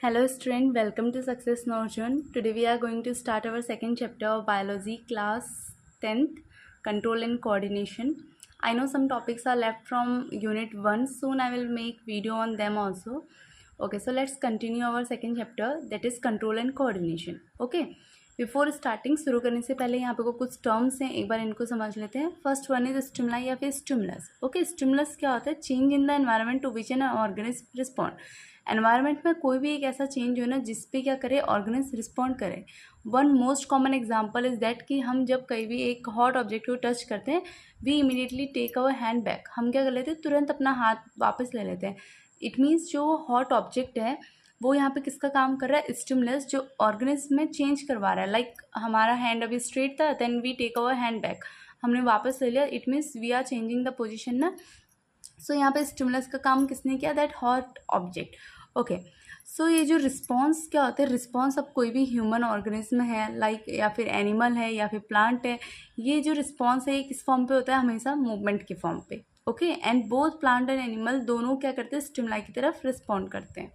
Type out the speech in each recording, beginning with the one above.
Hello student, welcome to Success Norjun. Today we are going to start our second chapter of biology class 10th, control and coordination. I know some topics are left from unit 1, soon I will make video on them also. Okay, so let's continue our second chapter, that is control and coordination. Okay, before starting शुरू करने से पहले यहाँ पे को कुछ terms हैं, एक बार इनको समझ लेते हैं. फर्स्ट वन इज स्टिमुलाई या फिर स्टिमुलस. ओके, स्टिमुलस क्या होता है? Change in the environment to which an organism respond. Environment में कोई भी एक ऐसा चेंज हो ना जिस पे क्या करे, ऑर्गेनिज्म रिस्पॉन्ड करे. One most common example is that कि हम जब कहीं भी एक हॉट ऑब्जेक्ट को टच करते हैं, we immediately take our hand back. हम क्या कर लेते हैं, तुरंत अपना हाथ वापस ले लेते हैं. इट मीन्स जो हॉट ऑब्जेक्ट है वो यहाँ पे किसका काम कर रहा है? स्टिमुलस, जो ऑर्गेनिज्म में चेंज करवा रहा है. लाइक हमारा हैंड अभी स्ट्रेट था, then we take our hand back, हमने वापस ले लिया. It means we are changing the position ना. सो यहाँ पे स्टिमुलस का काम किसने किया? That hot object. Okay, so ये जो रिस्पॉन्स क्या होता है, रिस्पॉन्स अब कोई भी ह्यूमन ऑर्गेनिज्म है लाइक या फिर एनिमल है या फिर प्लांट है, ये जो रिस्पॉन्स है ये किस फॉर्म पे होता है? हमेशा मूवमेंट के फॉर्म पे. Okay, and both plant and animal दोनों क्या करते हैं? स्टिमुलाई की तरफ रिस्पॉन्ड करते हैं.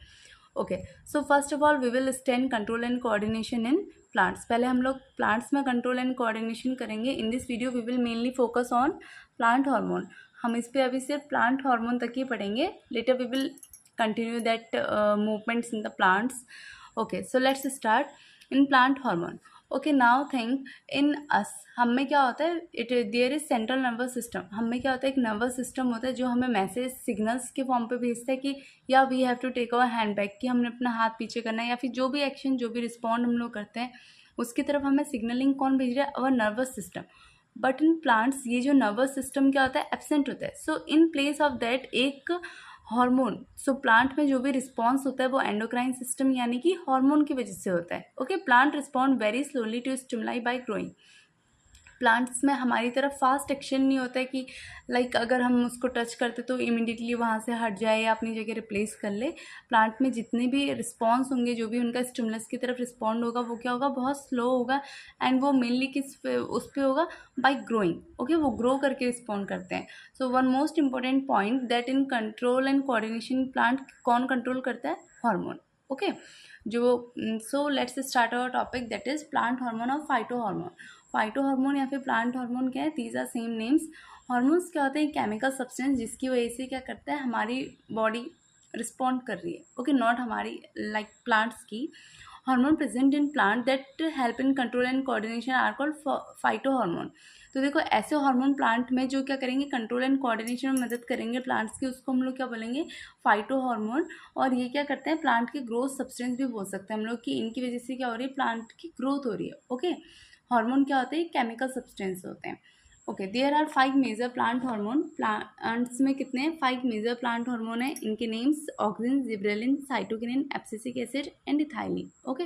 Okay, so first of all we will stand control and coordination in plants. पहले हम लोग प्लांट्स में कंट्रोल एंड कोऑर्डिनेशन करेंगे. In this video we will mainly focus on plant hormone. हम इस पे अभी सिर्फ प्लांट हार्मोन तक ही पढ़ेंगे. Later we will continue that movements in the plants. Okay, so let's start in plant hormone. Okay, now think in us, हम में क्या होता है? There is central nervous system. हम में क्या होता है? एक नर्वस सिस्टम होता है जो हमें मैसेज सिग्नल्स के फॉर्म पे भेजता है कि या we have to take our hand back, कि हमने अपना हाथ पीछे करना है, या फिर जो भी एक्शन जो भी रिस्पॉन्ड हम लोग करते हैं उसकी तरफ हमें सिग्नलिंग कौन भेज रहा है? Our nervous system. But in plants ये जो नर्वस सिस्टम क्या होता है? एब्सेंट होता है. सो इन प्लेस ऑफ दैट एक हार्मोन. सो प्लांट में जो भी रिस्पॉन्स होता है वो एंडोक्राइन सिस्टम यानी कि हार्मोन की वजह से होता है. Okay, plant respond very slowly to stimuli by growing. Plants में हमारी तरफ फास्ट एक्शन नहीं होता है कि लाइक अगर हम उसको टच करते तो इमीडिएटली वहाँ से हट जाए या अपनी जगह रिप्लेस कर ले. प्लांट में जितने भी रिस्पॉन्स होंगे, जो भी उनका स्टिमुलस की तरफ रिस्पॉन्ड होगा, वो क्या होगा? बहुत स्लो होगा. एंड वो मेनली किस पे उस पर होगा? By growing. ओके, वो ग्रो करके रिस्पॉन्ड करते हैं. So one most important point that in control and coordination plant कौन कंट्रोल करता है? हार्मोन. ओके, जो so let's start our topic that is plant hormone और फाइटो हार्मोन. फाइटो हार्मोन या फिर प्लांट हार्मोन क्या है? These are same names. Hormones क्या होते हैं? केमिकल सब्सटेंस जिसकी वजह से क्या करता है? हमारी बॉडी रिस्पॉन्ड कर रही है. ओके, नॉट हमारी लाइक प्लांट्स की. Hormone present in plant that help in control and coordination are called phyto hormone. तो देखो, ऐसे हार्मोन प्लांट में जो क्या करेंगे? कंट्रोल एंड कोऑर्डिनेशन में मदद करेंगे प्लांट्स की, उसको हम लोग क्या बोलेंगे? Phyto hormone. और ये क्या करते हैं? प्लांट की ग्रोथ सब्सटेंस भी बोल सकते हैं हम लोग कि इनकी वजह से क्या हो रही है? प्लांट की ग्रोथ हो रही है. ओके, हार्मोन क्या होते हैं? केमिकल सब्सटेंस होते हैं. Okay, there are 5 major plant hormone. Plants में कितने हैं? 5 मेजर प्लांट हार्मोन है. इनके names auxin, gibberellin, cytokinin, abscisic acid and ethylene. Okay,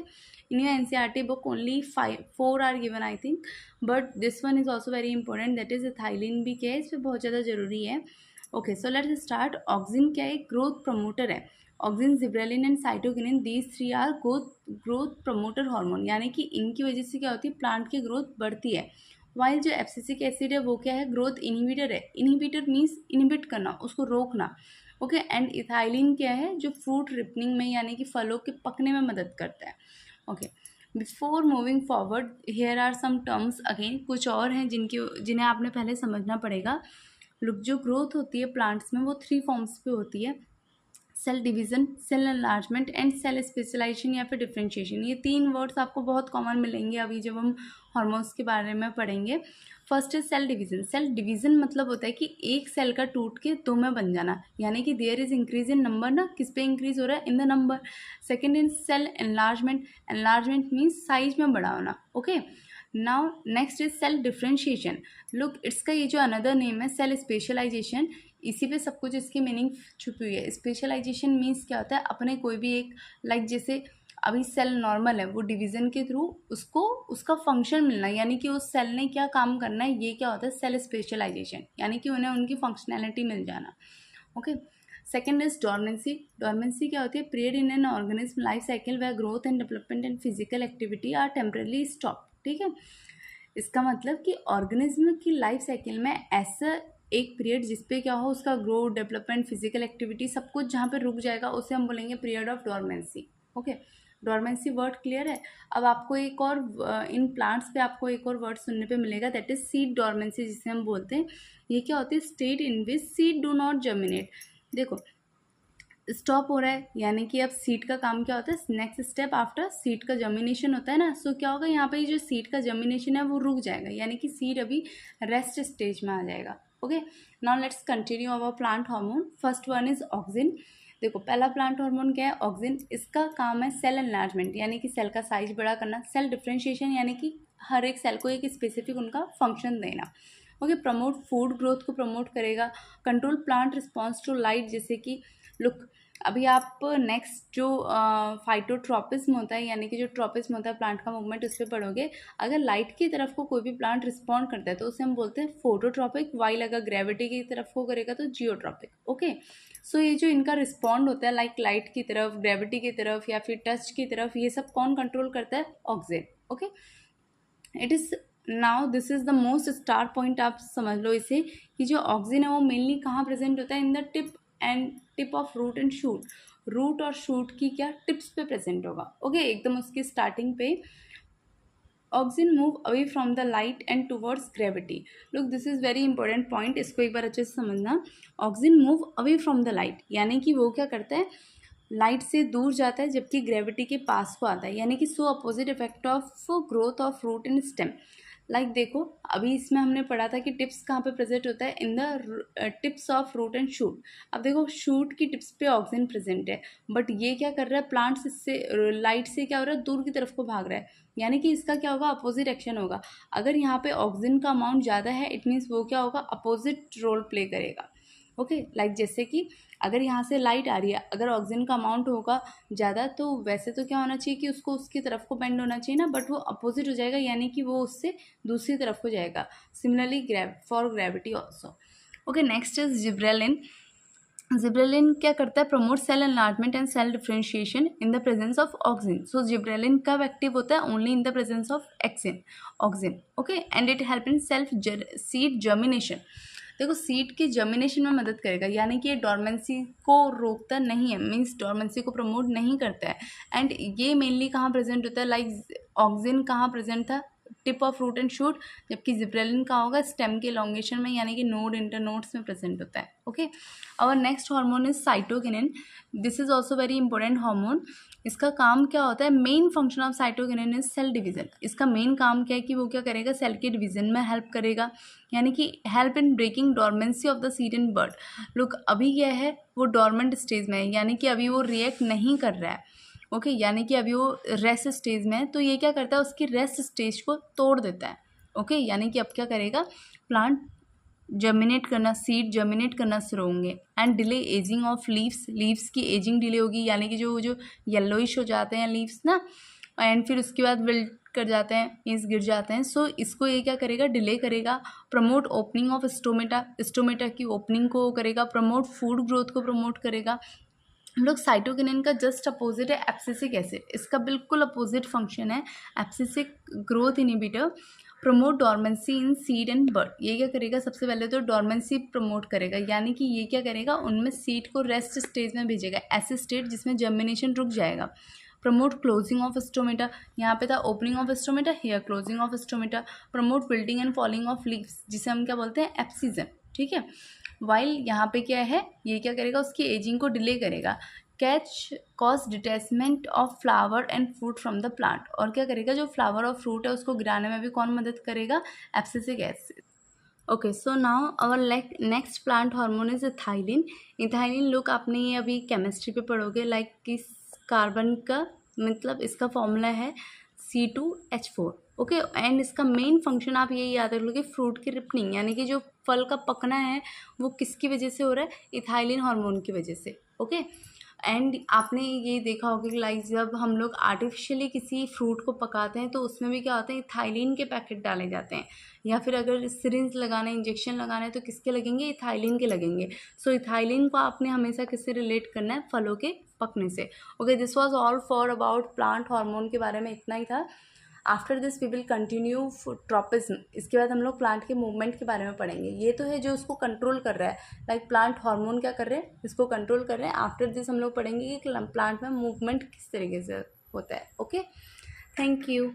in your NCERT book only 4 are given I think, but this one is also very important, that is ethylene भी क्या है? इसमें बहुत ज़्यादा जरूरी है. Okay, so let's start. Auxin क्या है? ग्रोथ प्रमोटर है. Auxin, gibberellin and cytokinin, these 3 are growth promoter hormone, यानी कि इनकी वजह से क्या होती है? प्लांट की ग्रोथ बढ़ती है. वाइल जो एब्सिसिक एसिड है वो क्या है? ग्रोथ इनहिबिटर है. इनहिबिटर मीन्स इनहिबिट करना, उसको रोकना. ओके, एंड इथाइलिन क्या है? जो फ्रूट रिपनिंग में यानी कि फलों के पकने में मदद करता है. Okay, before moving forward here are some terms again. कुछ और हैं जिन्हें आपने पहले समझना पड़ेगा. लुक, जो ग्रोथ होती है प्लांट्स में वो 3 फॉर्म्स पे होती है. Cell division, cell enlargement and cell specialisation या फिर डिफ्रेंशिएशन. ये 3 वर्ड्स आपको बहुत कॉमन मिलेंगे अभी जब हम हार्मोन्स के बारे में पढ़ेंगे. First is cell division. Cell division मतलब होता है कि एक सेल का टूट के 2 में बन जाना, यानी कि there is increase in number ना. किस पे इंक्रीज हो रहा है? In the number. Second is cell enlargement. Enlargement means size में बड़ा होना. Okay, now next is cell differentiation. Look, इसका ये जो अनदर नेम है सेल स्पेशलाइजेशन, इसी पे सब कुछ इसकी मीनिंग छुपी हुई है. स्पेशलाइजेशन मीन्स क्या होता है? अपने कोई भी एक लाइक जैसे अभी सेल नॉर्मल है, वो डिवीज़न के थ्रू उसको उसका फंक्शन मिलना, यानी कि उस सेल ने क्या काम करना है, ये क्या होता है? सेल स्पेशलाइजेशन, यानी कि उन्हें उनकी फंक्शनैलिटी मिल जाना. Okay, second is dormancy. Dormancy क्या होती है? Period in an organism life cycle where growth and development and physical activity are temporarily stop. ठीक है, इसका मतलब कि ऑर्गेनिज्म की लाइफ साइकिल में ऐसा एक पीरियड जिसपे क्या हो, उसका ग्रोथ, डेवलपमेंट, फिजिकल एक्टिविटी सब कुछ जहाँ पे रुक जाएगा उसे हम बोलेंगे period of dormancy. Okay, dormancy word clear है। अब आपको एक और इन प्लांट्स पे आपको एक और वर्ड सुनने पे मिलेगा, दैट इज सीड डोरमेंसी, जिसे हम बोलते हैं। ये क्या होती है? State in which seed do not germinate. देखो, स्टॉप हो रहा है, यानी कि अब सीड का काम क्या होता है? नेक्स्ट स्टेप आफ्टर सीड का जर्मिनेशन होता है ना। सो क्या होगा यहाँ पे? जो सीड का जर्मिनेशन है वो रुक जाएगा, यानी कि सीड अभी रेस्ट स्टेज में आ जाएगा। Okay, now let's continue our plant hormone. First one is auxin. देखो, पहला प्लांट हार्मोन क्या है? ऑक्सिन। इसका काम है सेल एनलार्जमेंट, यानी कि सेल का साइज बड़ा करना। सेल डिफ्रेंशिएशन, यानी कि हर एक सेल को एक स्पेसिफिक उनका फंक्शन देना। ओके, प्रमोट फूड ग्रोथ को प्रमोट करेगा। Control plant response to light, जैसे कि लुक, अभी आप नेक्स्ट जो फाइटोट्रोपिज्म होता है, यानी कि जो ट्रोपिज्म होता है प्लांट का मूवमेंट, उस पर पढ़ोगे। अगर लाइट की तरफ को कोई भी प्लांट रिस्पॉन्ड करता है तो उसे हम बोलते हैं फोटोट्रॉपिक, वाइल अगर ग्रेविटी की तरफ को करेगा तो जियोट्रॉपिक। ओके, सो ये जो इनका रिस्पॉन्ड होता है लाइक लाइट की तरफ, ग्रेविटी की तरफ या फिर टच की तरफ, ये सब कौन कंट्रोल करता है? Auxin. Okay, it is now this is the most star point, आप समझ लो इसे, कि जो ऑक्सिन है वो मेनली कहाँ प्रेजेंट होता है? In the tip of root and shoot. Root और शूट की क्या टिप्स पे प्रेजेंट होगा। ओके, एकदम उसकी स्टार्टिंग पे। Auxin move away from the light and towards gravity. Look, this is very important point, इसको एक बार अच्छे से समझना। Auxin move away from the light, यानी कि वो क्या करता है? लाइट से दूर जाता है, जबकि ग्रेविटी के पास को आता है, यानी कि so opposite effect of growth of root and stem. Like देखो, अभी इसमें हमने पढ़ा था कि टिप्स कहाँ पे प्रेजेंट होता है? In the tips of root and shoot. अब देखो, शूट की टिप्स पे ऑक्सीजन प्रेजेंट है, बट ये क्या कर रहा है? प्लांट्स इससे लाइट से क्या हो रहा है? दूर की तरफ को भाग रहा है, यानी कि इसका क्या होगा? अपोजिट एक्शन होगा। अगर यहाँ पे ऑक्सीजन का अमाउंट ज़्यादा है, इट मीन्स वो क्या होगा? अपोजिट रोल प्ले करेगा। ओके, लाइक जैसे कि अगर यहाँ से लाइट आ रही है, अगर ऑक्सीजन का अमाउंट होगा ज़्यादा, तो वैसे तो क्या होना चाहिए कि उसको उसकी तरफ को बेंड होना चाहिए ना, बट वो अपोजिट हो जाएगा, यानी कि वो उससे दूसरी तरफ को जाएगा। Similarly for gravity also. Okay, next is gibberellin. Gibberellin क्या करता है? Promote cell enlargement and cell differentiation in the presence of auxin. So gibberellin कब एक्टिव होता है? Only in the presence of auxin. Okay, and it help in self seed germination. देखो, seed के germination में मदद करेगा, यानी कि ये डोरमेंसी को रोकता नहीं है, मीन्स डोरमेंसी को प्रमोट नहीं करता है। एंड ये मेनली कहाँ प्रेजेंट होता है? लाइक ऑक्सिन कहाँ प्रेजेंट था? Tip of root and shoot, जबकि जिब्रेलिन कहाँ होगा? स्टेम के एलोंगेशन में, यानी कि नोड इंटरनोड्स में प्रेजेंट होता है। ओके, और next hormone is cytokinin. This is also very important hormone. इसका काम क्या होता है? Main function of cytokinin is cell division. इसका मेन काम क्या है कि वो क्या करेगा? सेल के डिवीजन में हेल्प करेगा, यानी कि help in breaking dormancy of the seed in bird. Look, अभी क्या है? वो डोरमेंट स्टेज में है, यानी कि अभी वो रिएक्ट नहीं कर रहा है। ओके, यानी कि अभी वो रेस्ट स्टेज में है, तो ये क्या करता है? उसकी रेस्ट स्टेज को तोड़ देता है। ओके, यानी कि अब क्या करेगा? प्लांट जर्मिनेट करना, सीड जर्मिनेट करना शुरू होंगे। And delay ageing of leaves. Leaves की एजिंग डिले होगी, यानी कि जो येलोइश हो जाते हैं लीव्स ना, एंड फिर उसके बाद विल्ट कर जाते हैं, मीन्स गिर जाते हैं। सो इसको ये क्या करेगा? डिले करेगा। Promote opening of stomata. Stomata की ओपनिंग को करेगा। प्रमोट फूड ग्रोथ को प्रमोट करेगा। हम लोग साइटोकिनिन का जस्ट अपोजिट है एब्सिसिक एसिड, इसका बिल्कुल अपोजिट फंक्शन है। Abscisic growth inhibitor. Promote dormancy in seed and bird. ये क्या करेगा? सबसे पहले तो डोरमेंसी प्रमोट करेगा, यानी कि ये क्या करेगा? उनमें सीड को रेस्ट स्टेज में भेजेगा, ऐसे स्टेट जिसमें जर्मिनेशन रुक जाएगा। Promote closing of stomata. यहाँ पे था opening of stomata, here closing of stomata. Promote wilting and falling of leaves, जिसे हम क्या बोलते हैं? एब्सिजन। ठीक है, वाइल यहाँ पे क्या है? ये क्या करेगा? उसकी एजिंग को डिले करेगा। Catch cause detachment of flower and fruit from the plant. और क्या करेगा? जो फ्लावर और फ्रूट है उसको गिराने में भी कौन मदद करेगा? Abscisic acid. Okay, so now our next plant hormone is ethylene. Ethylene look, आपने ये अभी केमिस्ट्री पे पढ़ोगे, लाइक किस कार्बन का, मतलब इसका फॉर्मूला है C2H4। ओके, एंड इसका मेन फंक्शन आप यही याद रख लो कि फ्रूट की रिपनिंग, यानी कि जो फल का पकना है वो किसकी वजह से हो रहा है? इथाइलिन हार्मोन की वजह से। ओके, एंड आपने ये देखा होगा कि लाइक जब हम लोग आर्टिफिशियली किसी फ्रूट को पकाते हैं तो उसमें भी क्या होता है? इथाइलिन के पैकेट डाले जाते हैं, या फिर अगर सिरिंज लगाना है, इंजेक्शन लगाना है, तो किसके लगेंगे? इथाइलिन के लगेंगे। सो इथाइलिन को आपने हमेशा किससे रिलेट करना है? फलों के पकने से। Okay, this was all for about plant hormone के बारे में इतना ही था। After this we will continue tropism. इसके बाद हम लोग प्लांट के मूवमेंट के बारे में पढ़ेंगे। ये तो है जो उसको कंट्रोल कर रहा है, लाइक प्लांट हार्मोन क्या कर रहे हैं, इसको कंट्रोल कर रहे हैं। आफ्टर दिस हम लोग पढ़ेंगे कि प्लांट में मूवमेंट किस तरीके से होता है। Okay, thank you.